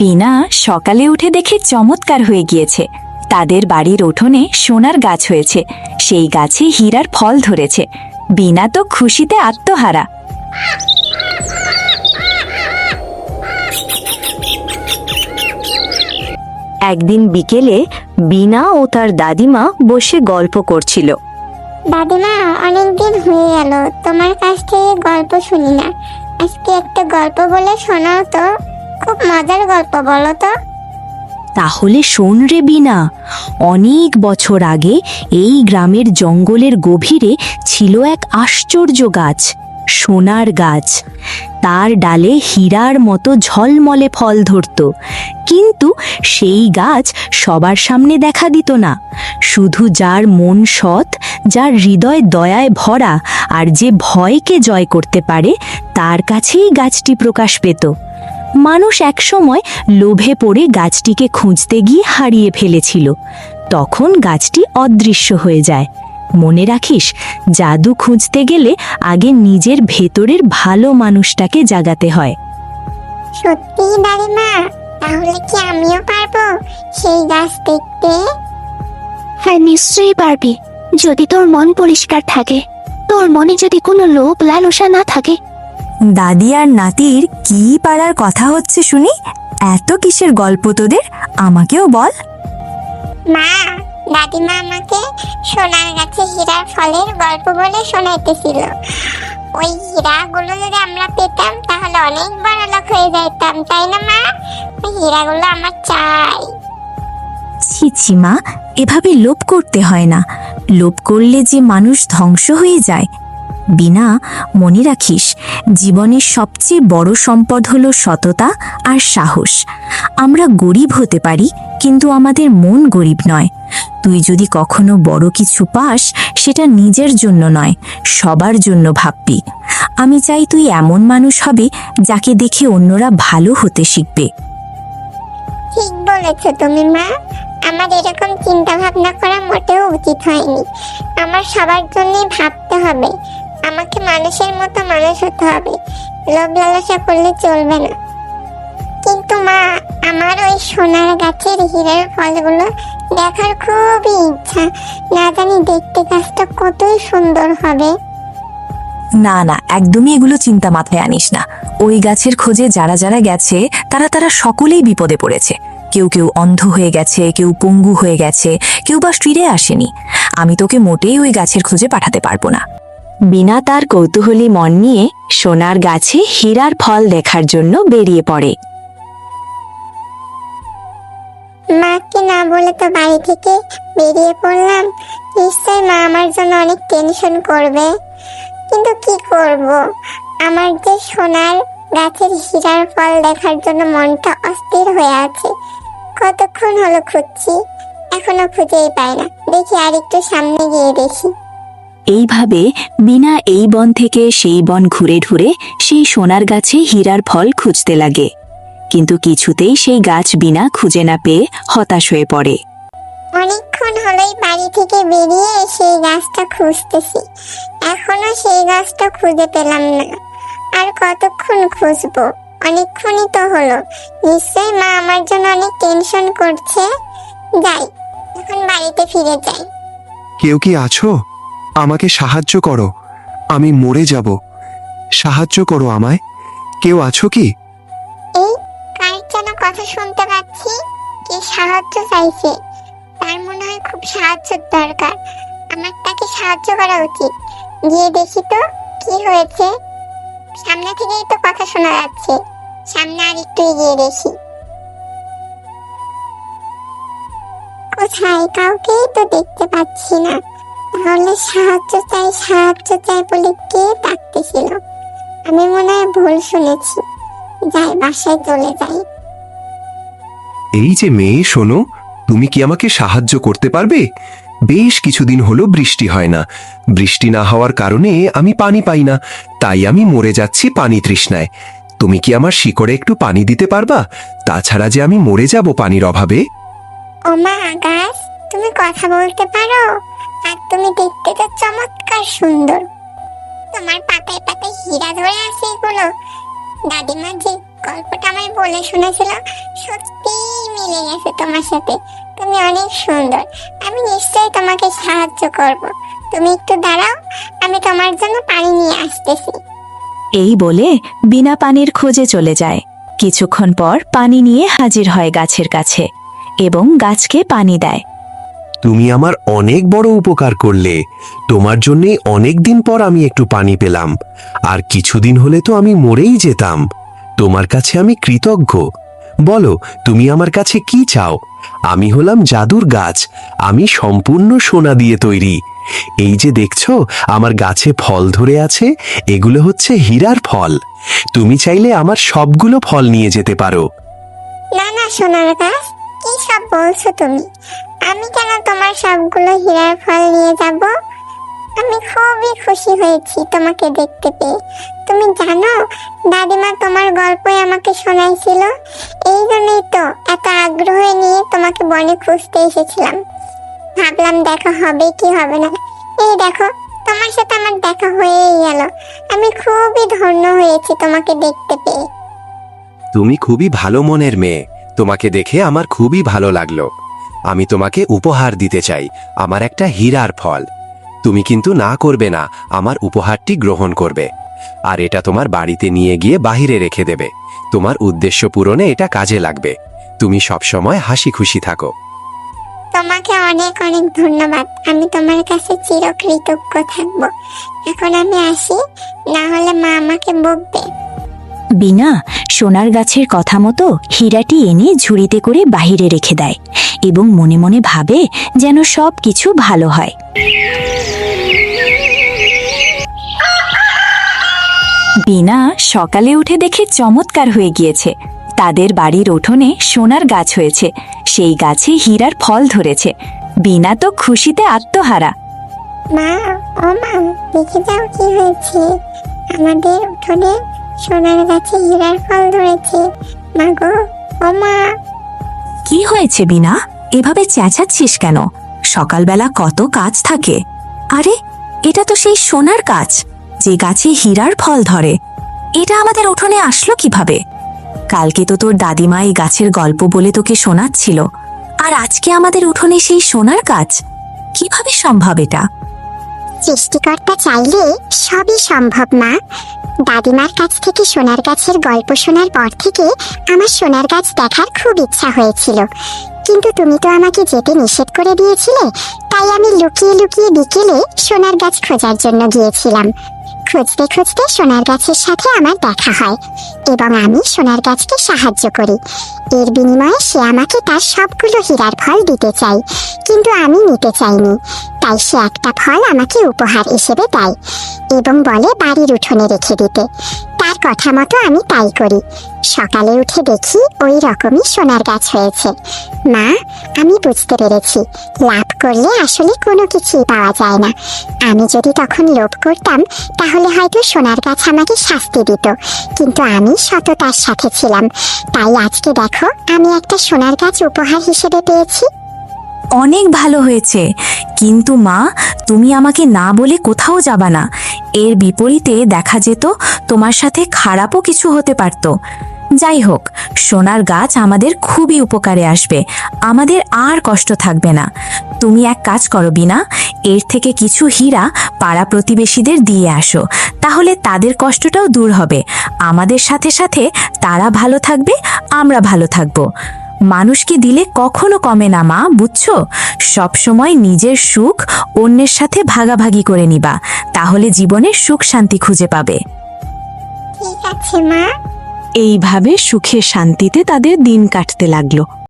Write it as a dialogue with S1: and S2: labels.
S1: বিনা সকালে উঠে দেখে চমৎকার হয়ে গিয়েছে। তাদের বাড়ির উঠোনে সোনার গাছ হয়েছে, সেই গাছে হীরার ফল ধরেছে। বিনা তো খুশিতে আত্মহারা। একদিন বিকেলে বিনা ও তার দাদিমা বসে গল্প করছিল।
S2: দাদিমা, অনেকদিন হয়ে গেল তোমার কাছ থেকে গল্প শুনি না। আজকে একটা গল্প বলে শোনাও তো, খুব মজার গল্প বলো তো।
S1: তাহলে শোন রে বিনা, অনেক বছর আগে এই গ্রামের জঙ্গলের গভীরে ছিল এক আশ্চর্য গাছ, সোনার গাছ। তার ডালে হীরার মতো ঝলমলে ফল ধরত, কিন্তু সেই গাছ সবার সামনে দেখা দিত না। শুধু যার মন সৎ, যার হৃদয় দয়ায় ভরা, আর যে ভয়কে জয় করতে পারে, তার কাছেই গাছটি প্রকাশ পেত। মানুষ একসময় লোভে পড়ে গাছটিকে খুঁজতে গিয়ে হারিয়ে ফেলেছিল। তখন গাছটি অদৃশ্য হয়ে যায়। মনে রাখিস, জাদু খুঁজতে গেলে আগে নিজের ভেতরের ভালো মানুষটাকে জাগাতে হয়।
S2: সত্যি দাদিমা? তাহলে কি আমিও পারবো সেই গাছ দেখতে?
S3: হ্যাঁ, নিশ্চয়ই পারবি, যদি তোর মন পরিষ্কার থাকে, তোর মনে যদি কোনো লোভ লালসা না থাকে।
S1: দাদি আর নাতির কি পারার কথা হচ্ছে শুনি? এত কিসের গল্প তোদের? আমাকেও বল।
S2: মা, দাদিমা আমাকে সোনার গাছে হীরার ফলের গল্প বলে শোনাইতেছিল। ওই হীরাগুলো যদি আমরা পেতাম তাহলে অনেক বড় লোক হয়ে যাইতাম, তাই না মা? ওই হীরাগুলো আমার চাই।
S1: ছি ছি মা, এভাবে লোভ করতে হয় না। লোভ করলে যে মানুষ ধ্বংস হয়ে যায়। বিনা, মনে রাখিস, জীবনের সবচেয়ে বড় সম্পদ হলো সততা আর সাহস। আমরা গরিব হতে পারি, কিন্তু আমাদের মন গরিব নয়। তুই যদি কখনো বড় কিছু পাস, সেটা নিজের জন্য নয়, সবার জন্য ভাববি। আমি চাই তুই এমন মানুষ হবে যাকে দেখে অন্যরা ভালো হতে শিখবে।
S2: ঠিক বলেছো তুমি মা। আমার এরকম চিন্তা ভাবনা করা মোটেও উচিত হয়নি। আমার সবার জন্যই ভাবতে হবে। আমাকে মানুষের মতো মানুষ হতে হবে, লোভ লালসা করলে চলবে না। কিন্তু মা, আমার ওই সোনার গাছের হীরার ফলগুলো দেখার খুবই ইচ্ছা। না জানি দেখতে গাছটা কতই সুন্দর হবে।
S1: না না, একদমই এগুলো চিন্তা মাথায় আনিস না। ওই গাছের খোঁজে যারা যারা গেছে, তারা সকলেই বিপদে পড়েছে। কেউ কেউ অন্ধ হয়ে গেছে, কেউ পঙ্গু হয়ে গেছে, কেউ বা ফিরে আসেনি। আমি তোকে মোটেই ওই গাছের খোঁজে পাঠাতে পারবো না। বিনা তার কৌতূহলী মন নিয়ে সোনার গাছে হীরার ফল দেখার জন্য বেরিয়ে পড়ে।
S2: মাকে না বলে তো বাড়ি থেকে বেরিয়ে পড়লাম। নিশ্চয় মা আমার জন্য অনেক টেনশন করবে। কিন্তু কি করব, আমার যে সোনার গাছের হীরার ফল দেখার জন্য মনটা অস্থির হয়ে আছে। কতক্ষণ হলো খুঁজছি, এখনো খুঁজেই পাই না। দেখি আর একটু সামনে গিয়ে দেখি।
S1: এইভাবে বিনা এই বন থেকে সেই বন ঘুরে ঘুরে সেই সোনার গাছে হীরার ফল খুঁজতে লাগে। কিন্তু কিছুতেই সেই গাছ বিনা খুঁজে না পেয়ে হতাশ হয়ে পড়ে।
S2: অনেকক্ষণ হলোই বাড়ি থেকে বেরিয়ে সেই গাছটা খুঁজতেছি, এখনো সেই গাছটা খুঁজে পেলাম না। আর কতক্ষণ খুঁজবো? অনেকক্ষণই তো হলো। নিশ্চয়ই মা আমার জন্য অনেক টেনশন করছে। যাই, এখন বাড়িতে ফিরে যাই।
S4: কেউ কি আছো? আমাকে সাহায্য করো, আমি মরে যাব। সাহায্য করো আমায়। কেউ আছো কি?
S2: এই কার যেন কথা শুনতে পাচ্ছি, কি সাহায্য চাইছে। তার মনে হয় খুব সাহায্যের দরকার। আমার তাকে সাহায্য করা উচিত। গিয়ে দেখি তো কি হয়েছে। সামনে থেকেই তো কথা শোনা যাচ্ছে। সামনে আর একটু এগিয়ে দেখি। কোথায়? কাউকেই তো দেখতে পাচ্ছি না। তাহলে সাহায্য চাই বলে কে ডাকতেছিল? আমি মনে হয় ভুল শুনেছি। যাই, বাসায় চলে যাই।
S4: এই যে মেয়ে, শোনো, তুমি কি আমাকে সাহায্য করতে পারবে? বেশ কিছুদিন হলো বৃষ্টি হয় না। বৃষ্টি না হওয়ার কারণে আমি পানি পাই না, তাই আমি মরে যাচ্ছি পানি তৃষ্ণায়। তুমি কি আমার শিকড়ে একটু পানি দিতে পারবা? তাছাড়া যে আমি মরে যাব পানির অভাবে।
S2: ওমা গাছ, তুমি কথা বলতে পারো? আর তুমি দেখতে তো চমৎকার সুন্দর। তোমার পাতায় পাতায় হীরা ধরে আছে এগুলো। দাদিমা যে গল্পটা আমায় বলে শুনেছিল সত্যিই মিলে গেছে তোমার সাথে। তুমি অনেক সুন্দর, আমি নিশ্চয়ই তোমাকে সাহায্য করব। তুমি একটু দাঁড়াও, আমি তোমার জন্য পানি নিয়ে আসতেছি।
S1: এই বলে বিনা পানির খোঁজে চলে যায়। কিছুক্ষণ পর পানি নিয়ে হাজির হয় গাছের কাছে এবং গাছকে পানি দেয়।
S4: তুমি আমার অনেক বড় উপকার করলে। তোমার জন্যে অনেক দিন পর আমি একটু পানি পেলাম, আর কিছুদিন হলে তো আমি মরেই যেতাম। তোমার কাছে আমি কৃতজ্ঞ। বলো, তুমি আমার কাছে কি চাও? আমি হলাম জাদুর গাছ, আমি সম্পূর্ণ সোনা দিয়ে তৈরি। এই যে দেখছো আমার গাছে ফল ধরে আছে, এগুলো হচ্ছে হীরার ফল। তুমি চাইলে আমার সবগুলো ফল নিয়ে যেতে পারো।
S2: না না সোনার গাছ, কি সব বলছো তুমি? আমি কেন তোমার সবগুলো হীরার ফল নিয়ে যাব? আমি খুবই খুশি হয়েছি তোমাকে দেখতে পেয়ে। তুমি জানো, দাদিমা তোমার গল্পই আমাকে শোনাইছিল। এই জন্যই তো এত আগ্রহ নিয়ে তোমাকে বনে খুঁজতে এসেছিলাম। ভাবলাম দেখা হবে কি হবে না। এই দেখো, তোমার সাথে আমার দেখা হয়েই গেল। আমি খুবই ধন্য হয়েছি তোমাকে দেখতে পেয়ে।
S4: তুমি খুবই ভালো মনের মেয়ে, তোমাকে দেখে আমার খুবই ভালো লাগলো। আমি তোমাকে উপহার দিতে চাই, আমার একটা হীরার ফল। তুমি কিন্তু না করবে না, আমার উপহারটি গ্রহণ করবে। আর এটা তোমার বাড়িতে নিয়ে গিয়ে বাহিরে রেখে দেবে। তোমার উদ্দেশ্য পূরণে এটা কাজে লাগবে। তুমি সবসময় হাসি খুশি থাকো।
S2: তোমাকে অনেক অনেক ধন্যবাদ। আমি তোমার কাছে চিরকৃতজ্ঞ থাকব। এখন আমি আসি, না হলে মা আমাকে বকবে।
S1: বিনা সোনার গাছের কথা মতো হীরাটি এনে ঝুড়িতে করে বাহিরে রেখে দেয় এবং মনে মনে ভাবে যেন সব কিছু ভালো হয়। বিনা সকালে উঠে দেখে চমৎকার হয়ে গিয়েছে। তাদের বাড়ির উঠোনে সোনার গাছ হয়েছে, সেই গাছে হীরার ফল ধরেছে। বিনা তো খুশিতে আত্মহারা।
S2: মা, ও মা, দেখে যাও কি হয়েছে। আমাদের উঠোনে সোনার গাছে হীরার ফল ধরেছে। মা গো, ও মা।
S1: কি হয়েছে বিনা? এভাবে চেঁচাচ্ছিস কেন? সকালবেলা কত কাজ থাকে। আরে, এটা তো সেই সোনার গাছ, যে গাছে হীরার ফল ধরে। এটা আমাদের উঠোনে আসলো কিভাবে? কালকে তো তোর দাদিমা এই গাছের গল্প বলে তোকে শোনাচ্ছিল, আর আজকে আমাদের উঠোনে সেই সোনার গাছ। কিভাবে সম্ভব এটা?
S2: সৃষ্টিকর্তা চাইলে সবই সম্ভব মা। দাদিমার কাছ থেকে সোনার গাছের গল্প শোনার পর থেকে আমার সোনার গাছ দেখার খুব ইচ্ছা হয়েছিল, কিন্তু তুমি তো আমাকে যেতে নিষেধ করে দিয়েছিলে। তাই আমি লুকিয়ে লুকিয়ে বিকেলে সোনার গাছ খোঁজার জন্য গিয়েছিলাম। খুঁজতে খুঁজতে সোনার গাছের সাথে আমার দেখা হয় এবং আমি সোনার গাছকে সাহায্য করি। এর বিনিময়ে সে আমাকে তার সবগুলো হীরার ফল দিতে চাই, কিন্তু আমি নিতে চাইনি। তাই সে একটা ফল আমাকে উপহার হিসেবে দেয় এবং বলে বাড়ির উঠোনে রেখে দিতে। তার কথা মতো আমি তাই করি। সকালে উঠে দেখি ওই রকমই সোনার গাছ হয়েছে। মা, আমি বুঝতে পেরেছি, লাভ করলে আসলে কোনো কিছুই পাওয়া যায় না। আমি যদি তখন লোভ করতাম তাহলে হয়তো সোনার গাছ আমাকে শাস্তি দিত, কিন্তু আমি সততার সাথে ছিলাম। তাই আজকে দেখো, আমি একটা সোনার গাছ উপহার হিসেবে পেয়েছি।
S1: অনেক ভালো হয়েছে, কিন্তু মা, তুমি আমাকে না বলে কোথাও যাবা না। এর বিপরীতে দেখা যেত তোমার সাথে খারাপও কিছু হতে পারত। যাই হোক, সোনার গাছ আমাদের খুবই উপকারে আসবে, আমাদের আর কষ্ট থাকবে না। তুমি এক কাজ করো বিনা, এর থেকে কিছু হীরা পাড়া প্রতিবেশীদের দিয়ে আসো, তাহলে তাদের কষ্টটাও দূর হবে। আমাদের সাথে সাথে তারা ভালো থাকবে, আমরা ভালো থাকবো। মানুষকে দিলে কখনো কমে না মা, বুঝছো? সবসময় নিজের সুখ অন্যের সাথে ভাগাভাগি করে নিবা, তাহলে জীবনে সুখ শান্তি খুঁজে পাবে।
S2: ঠিক আছে মা।
S1: এইভাবে সুখে শান্তিতে তাদের দিন কাটতে লাগলো।